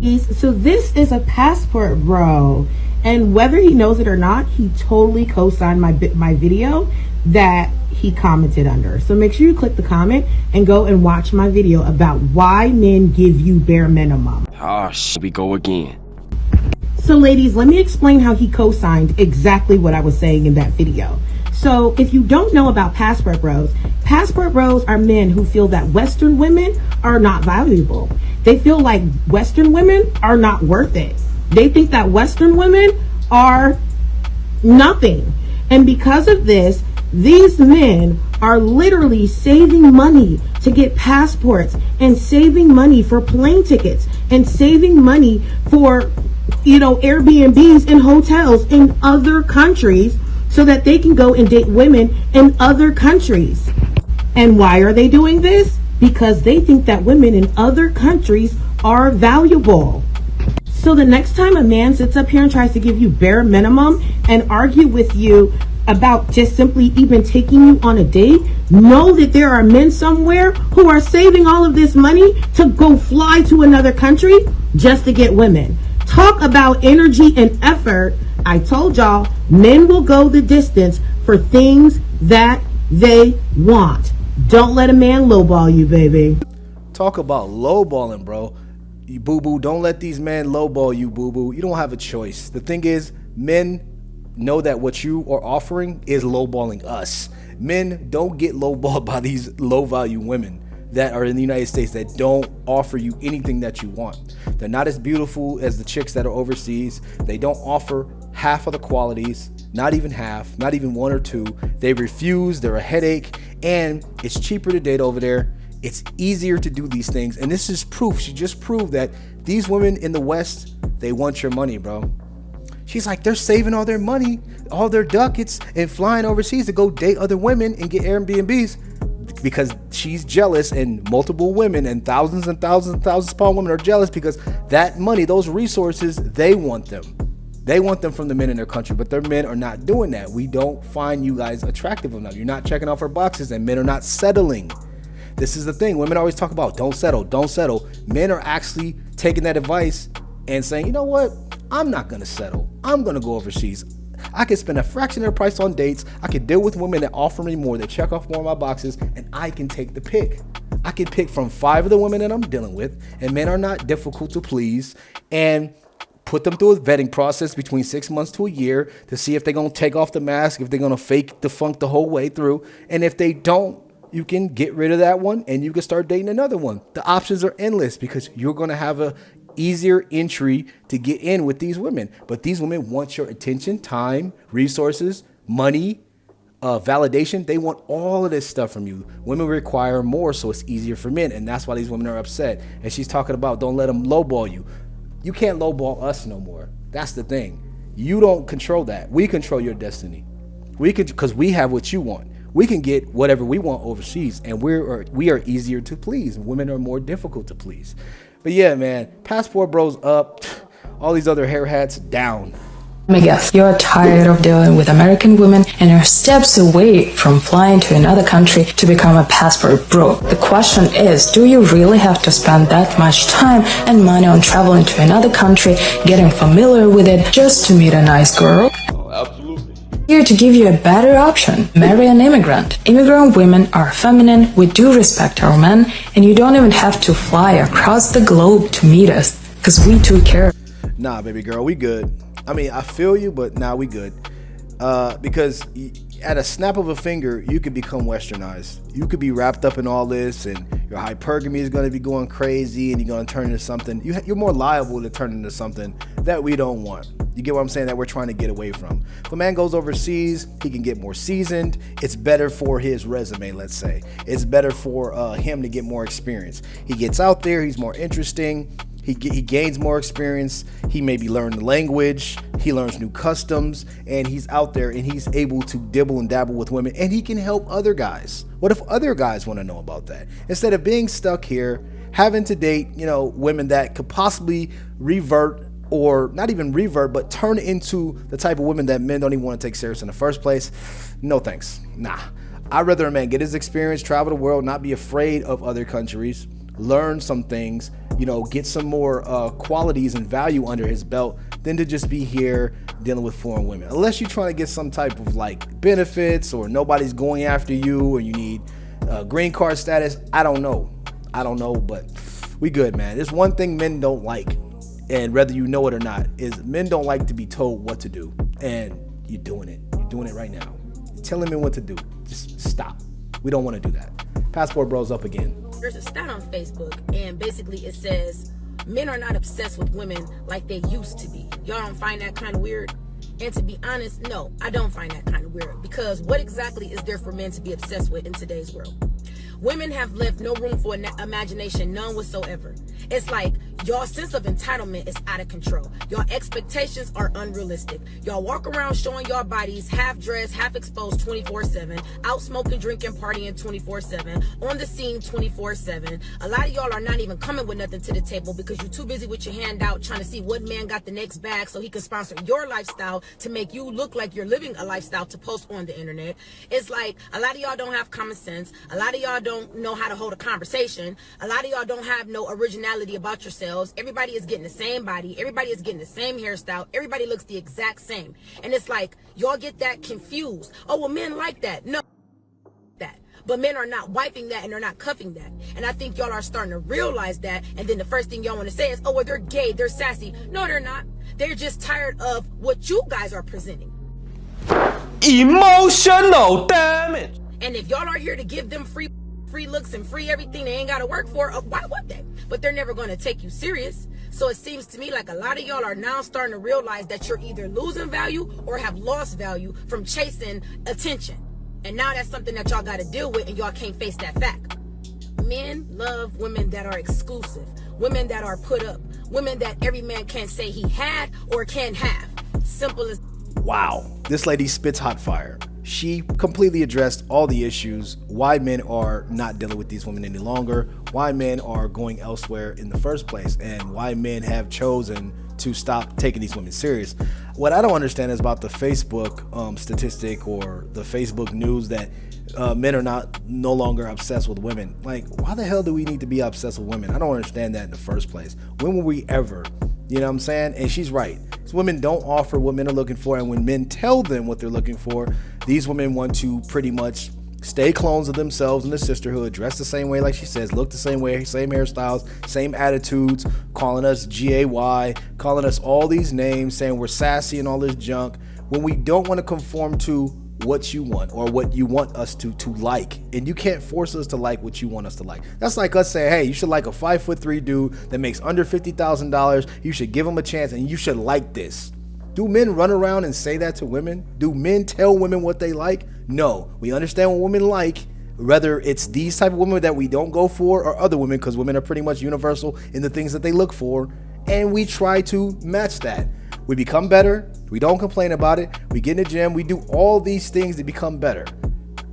So this is a passport bro, and whether he knows it or not, he totally co-signed my video that he commented under. So make sure you click the comment and go and watch my video about why men give you bare minimum. We go again. So ladies, let me explain how he co-signed exactly what I was saying in that video. So if you don't know about passport bros are men who feel that Western women are not valuable. They feel like Western women are not worth it. They think that Western women are nothing. And because of this, these men are literally saving money to get passports and saving money for plane tickets and saving money for, Airbnbs and hotels in other countries so that they can go and date women in other countries. And why are they doing this? Because they think that women in other countries are valuable. So the next time a man sits up here and tries to give you bare minimum and argue with you about just simply even taking you on a date, know that there are men somewhere who are saving all of this money to go fly to another country just to get women. Talk about energy and effort. I told y'all, men will go the distance for things that they want. Don't let a man lowball you, baby. Talk about lowballing, bro. You boo-boo, don't let these men lowball you, boo-boo. You don't have a choice. The thing is, men know that what you are offering is lowballing us. Men don't get lowballed by these low-value women that are in the United States that don't offer you anything that you want. They're not as beautiful as the chicks that are overseas. They don't offer half of the qualities, not even half, not even one or two. They refuse, they're a headache, and it's cheaper to date over there. It's easier to do these things, and this is proof. She just proved that these women in the West, they want your money, bro. She's like, they're saving all their money, all their ducats, and flying overseas to go date other women and get Airbnbs because she's jealous, and multiple women and thousands upon women are jealous because that money, those resources, they want them. They want them from the men in their country, but their men are not doing that. We don't find you guys attractive enough. You're not checking off our boxes, and men are not settling. This is the thing. Women always talk about don't settle, don't settle. Men are actually taking that advice and saying, you know what? I'm not going to settle. I'm going to go overseas. I can spend a fraction of the price on dates. I can deal with women that offer me more, that check off more of my boxes, and I can take the pick. I can pick from 5 of the women that I'm dealing with, and men are not difficult to please, and put them through a vetting process between 6 months to a year to see if they're going to take off the mask, if they're going to fake the funk the whole way through. And if they don't, you can get rid of that one and you can start dating another one. The options are endless because you're going to have a easier entry to get in with these women. But these women want your attention, time, resources, money, validation. They want all of this stuff from you. Women require more, so it's easier for men. And that's why these women are upset. And she's talking about don't let them lowball you. You can't lowball us no more. That's the thing. You don't control that. We control your destiny. We can, because we have what you want. We can get whatever we want overseas, and we are easier to please. Women are more difficult to please. But yeah, man, passport bros up, all these other hair hats down. I guess you're tired of dealing with American women and you're steps away from flying to another country to become a passport bro. The question is, do you really have to spend that much time and money on traveling to another country, getting familiar with it just to meet a nice girl? Here to give you a better option, marry an immigrant. Immigrant women are feminine, we do respect our men, and you don't even have to fly across the globe to meet us, because we took care. Nah, baby girl, we good. I mean, I feel you, but nah, we good. Because at a snap of a finger, you could become westernized. You could be wrapped up in all this, and your hypergamy is going to be going crazy, and you're going to turn into something. You're more liable to turn into something that we don't want. You get what I'm saying? That we're trying to get away from. If a man goes overseas, he can get more seasoned. It's better for his resume, let's say. It's better for him to get more experience. He gets out there. He's more interesting. He gains more experience. He maybe learns the language. He learns new customs. And he's out there and he's able to dibble and dabble with women. And he can help other guys. What if other guys want to know about that? Instead of being stuck here, having to date, women that could possibly revert, or not even revert, but turn into the type of women that men don't even want to take serious in the first place. No thanks. Nah. I'd rather a man get his experience, travel the world, not be afraid of other countries, learn some things, you know, get some more qualities and value under his belt than to just be here dealing with foreign women. Unless you're trying to get some type of like benefits, or nobody's going after you, or you need green card status. I don't know, but we good, man. There's one thing men don't like, and whether you know it or not, is men don't like to be told what to do. And you're doing it. You're doing it right now. You're telling men what to do. Just stop. We don't want to do that. Passport Bros up again. There's a stat on Facebook, and basically it says men are not obsessed with women like they used to be. Y'all don't find that kind of weird? And to be honest, no, I don't find that kind of weird, because what exactly is there for men to be obsessed with in today's world? Women have left no room for imagination, none whatsoever. It's like y'all sense of entitlement is out of control. Y'all expectations are unrealistic. Y'all walk around showing y'all bodies half dressed, half exposed 24/7, out smoking, drinking, partying 24/7, on the scene 24/7. A lot of y'all are not even coming with nothing to the table because you're too busy with your hand out trying to see what man got the next bag so he can sponsor your lifestyle to make you look like you're living a lifestyle to post on the internet. It's like a lot of y'all don't have common sense. A lot of y'all don't know how to hold a conversation. A lot of y'all don't have no originality about yourselves. Everybody is getting the same body. Everybody is getting the same hairstyle. Everybody looks the exact same. And it's like y'all get that confused. Oh, well, men like that. No, that. But men are not wiping that, and they're not cuffing that. And I think y'all are starting to realize that. And then the first thing y'all want to say is, oh, well, they're gay, they're sassy. No, they're not. They're just tired of what you guys are presenting. Emotional damage. And if y'all are here to give them free looks and free everything they ain't got to work for, why would they? But they're never going to take you serious. So it seems to me like a lot of y'all are now starting to realize that you're either losing value or have lost value from chasing attention. And now that's something that y'all got to deal with, and y'all can't face that fact. Men love women that are exclusive, women that are put up, women that every man can't say he had or can have. Simple as. Wow, this lady spits hot fire. She completely addressed all the issues, why men are not dealing with these women any longer, why men are going elsewhere in the first place, and why men have chosen to stop taking these women serious. What I don't understand is about the Facebook statistic or the Facebook news that men are no longer obsessed with women. Like, why the hell do we need to be obsessed with women? I don't understand that in the first place. When will we ever? You know what I'm saying? And she's right. These women don't offer what men are looking for, and when men tell them what they're looking for, these women want to pretty much stay clones of themselves in the sisterhood, dress the same way, like she says, look the same way, same hairstyles, same attitudes, calling us GAY, calling us all these names, saying we're sassy and all this junk, when we don't want to conform to what you want or what you want us to like. And you can't force us to like what you want us to like. That's like us saying, hey, you should like a 5'3" dude that makes under $50,000. You should give him a chance and you should like this. Do men run around and say that to women? Do men tell women what they like? No. We understand what women like, whether it's these type of women that we don't go for or other women, because women are pretty much universal in the things that they look for, and we try to match that. We become better. We don't complain about it. We get in the gym. We do all these things to become better.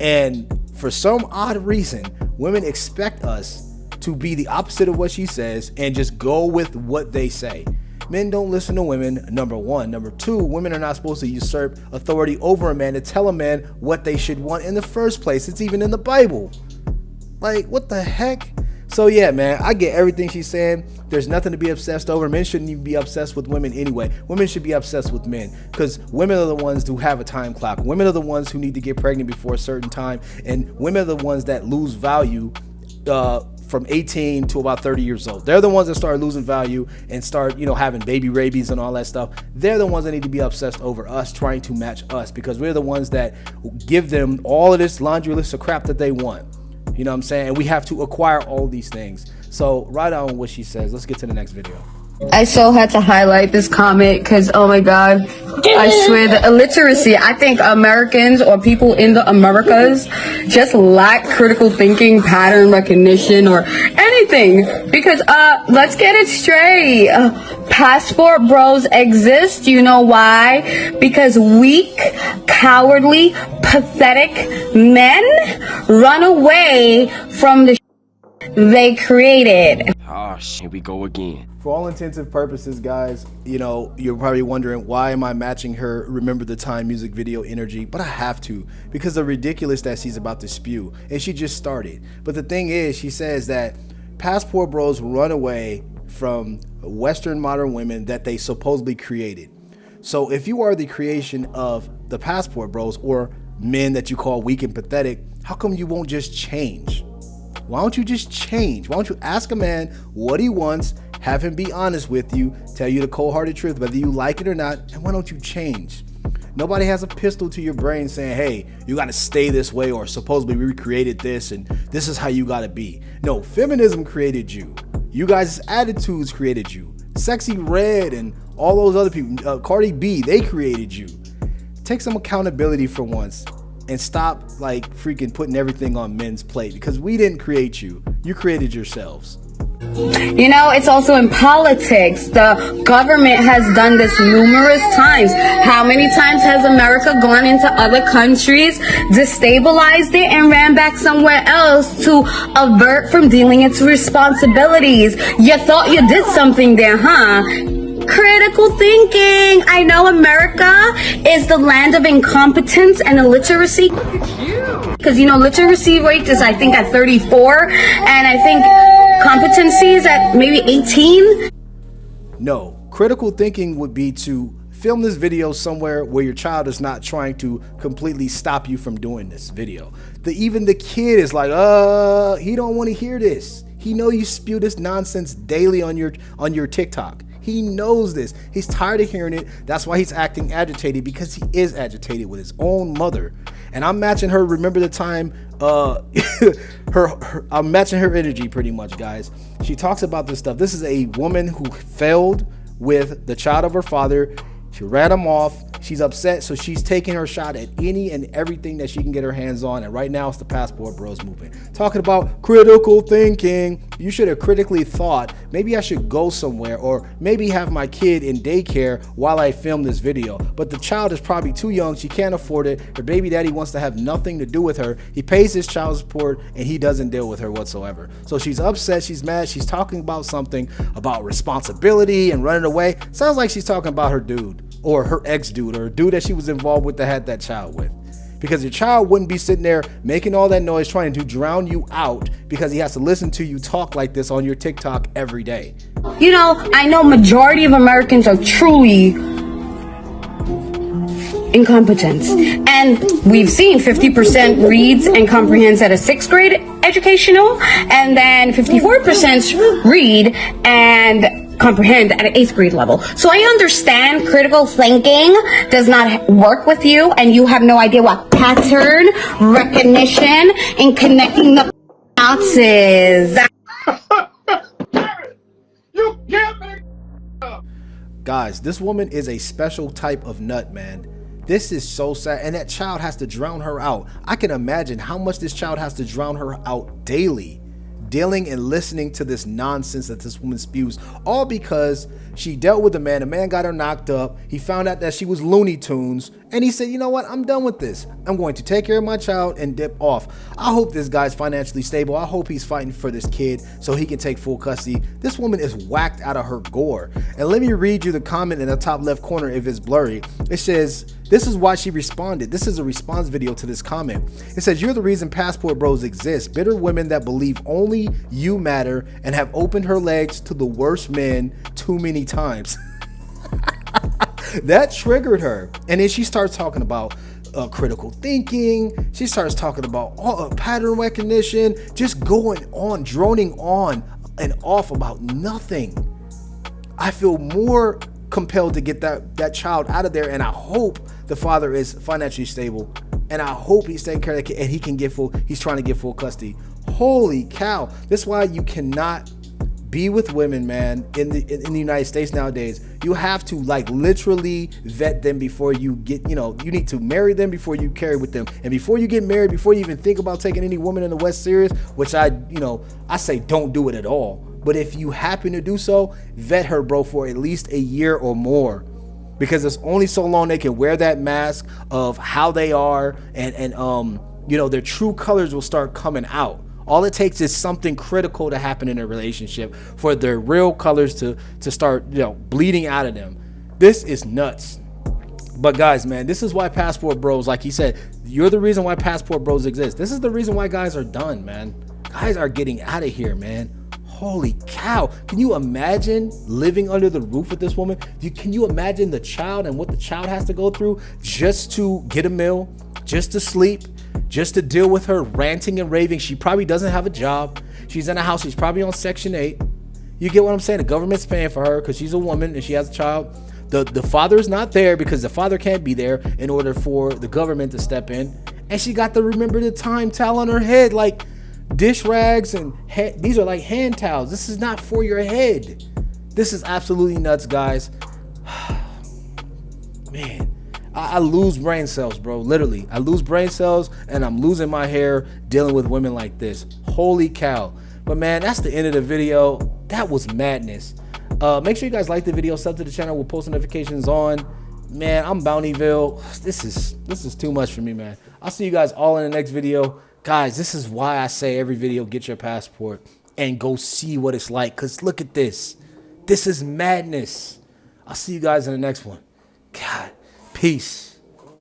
And for some odd reason, women expect us to be the opposite of what she says and just go with what they say. Men don't listen to women, number one. Number two, women are not supposed to usurp authority over a man to tell a man what they should want in the first place. It's even in the Bible. Like, what the heck? So yeah, man, I get everything she's saying. There's nothing to be obsessed over. Men shouldn't even be obsessed with women anyway. Women should be obsessed with men, because women are the ones who have a time clock. Women are the ones who need to get pregnant before a certain time, and women are the ones that lose value from 18 to about 30 years old. They're the ones that start losing value and start, having baby rabies and all that stuff. They're the ones that need to be obsessed over us, trying to match us, because we're the ones that give them all of this laundry list of crap that they want. You know what I'm saying? And we have to acquire all these things. So right on what she says. Let's get to the next video. I so had to highlight this comment because, oh my God, I swear the illiteracy. I think Americans or people in the Americas just lack critical thinking, pattern recognition, or anything. Because, let's get it straight. Passport bros exist. You know why? Because weak, cowardly, pathetic men run away from the they created. Ah, here we go again. For all intents and purposes, guys, you're probably wondering, why am I matching her Remember the Time music video energy? But I have to, because the ridiculous that she's about to spew, and she just started. But the thing is, she says that Passport bros run away from Western modern women that they supposedly created. So if you are the creation of the passport bros, or men that you call weak and pathetic, how come you won't just change? Why don't you just change? Why don't you ask a man what he wants, have him be honest with you, tell you the cold-hearted truth, whether you like it or not, and why don't you change? Nobody has a pistol to your brain saying, hey, you got to stay this way, or supposedly we created this and this is how you got to be. No, feminism created you. You guys' attitudes created you. Sexy Red and all those other people, Cardi B, they created you. Take some accountability for once and stop like freaking putting everything on men's plate, because we didn't create you. You created yourselves. You know, it's also in politics. The government has done this numerous times. How many times has America gone into other countries, destabilized it, and ran back somewhere else to avert from dealing its responsibilities? You thought you did something there, huh? Critical thinking. I know America is the land of incompetence and illiteracy. Because, you know, literacy rate is, I think, at 34. And I think competency is at maybe 18. No, critical thinking would be to film this video somewhere where your child is not trying to completely stop you from doing this video. Even the kid is like, he don't want to hear this. He know you spew this nonsense daily on your TikTok. He knows this. He's tired of hearing it. That's why he's acting agitated, because he is agitated with his own mother. And I'm matching her. Remember the time, I'm matching her energy pretty much, guys. She talks about this stuff. This is a woman who failed with the child of her father. She ran him off. She's upset, so she's taking her shot at any and everything that she can get her hands on. And right now it's the Passport Bros movement. Talking about critical thinking. You should have critically thought, maybe I should go somewhere, or maybe have my kid in daycare while I film this video. But the child is probably too young. She can't afford it. Her baby daddy wants to have nothing to do with her. He pays his child support and he doesn't deal with her whatsoever. So she's upset. She's mad. She's talking about something about responsibility and running away. Sounds like she's talking about her dude, or her ex-dude, or a dude that she was involved with that had that child with. Because your child wouldn't be sitting there making all that noise trying to drown you out because he has to listen to you talk like this on your TikTok every day. You know, I know majority of Americans are truly incompetent. And we've seen 50% reads and comprehends at a 6th grade educational, and then 54% read and comprehend at an 8th grade level. So I understand critical thinking does not work with you, and you have no idea what pattern recognition and connecting the dots is. Guys, this woman is a special type of nut, man. This is so sad, and that child has to drown her out. I can imagine how much this child has to drown her out daily, dealing and listening to this nonsense that this woman spews, all because she dealt with a man. A man got her knocked up. He found out that she was Looney Tunes, and he said, you know what, I'm done with this. I'm going to take care of my child and dip off. I hope this guy's financially stable. I hope he's fighting for this kid so he can take full custody. This woman is whacked out of her gore. And let me read you the comment in the top left corner if it's blurry. It says, this is why she responded. This is a response video to this comment. It says, you're the reason Passport Bros exist. Bitter women that believe only you matter and have opened her legs to the worst men too many times. That triggered her. And then she starts talking about critical thinking. She starts talking about pattern recognition, just going on, droning on and off about nothing. I feel more compelled to get that child out of there, and I hope the father is financially stable, and I hope he's taking care of the kid and he can get he's trying to get full custody. Holy cow. That's why you cannot be with women, man, in the United States nowadays. You have to like literally vet them before you get, you need to marry them before you carry with them. And before you get married, before you even think about taking any woman in the West serious, which I say don't do it at all. But if you happen to do so, vet her, bro, for at least a year or more. Because it's only so long they can wear that mask of how they are, and their true colors will start coming out. All it takes is something critical to happen in a relationship for their real colors to start, bleeding out of them. This is nuts. But guys, man, this is why Passport Bros, like he said, you're the reason why Passport Bros exist. This is the reason why guys are done, man. Guys are getting out of here, man. Holy cow. Can you imagine living under the roof with this woman? Can you imagine the child and what the child has to go through just to get a meal, just to sleep, just to deal with her ranting and raving? She probably doesn't have a job. She's in a house. She's probably on Section 8. You get what I'm saying? The government's paying for her because she's a woman and she has a child. The father's not there because the father can't be there in order for the government to step in. And she got to remember the time towel on her head, like dish rags, and these are like hand towels. This is not for your head. This is absolutely nuts, guys. Man, I lose brain cells, bro. Literally, I lose brain cells and I'm losing my hair dealing with women like this. Holy cow. But man, that's the end of the video. That was madness. Make sure you guys like the video, sub to the channel with post notifications on. Man, I'm Bountyville. This is too much for me, man. I'll see you guys all in the next video. Guys, this is why I say every video, get your passport and go see what it's like. Because look at this. This is madness. I'll see you guys in the next one. God, peace.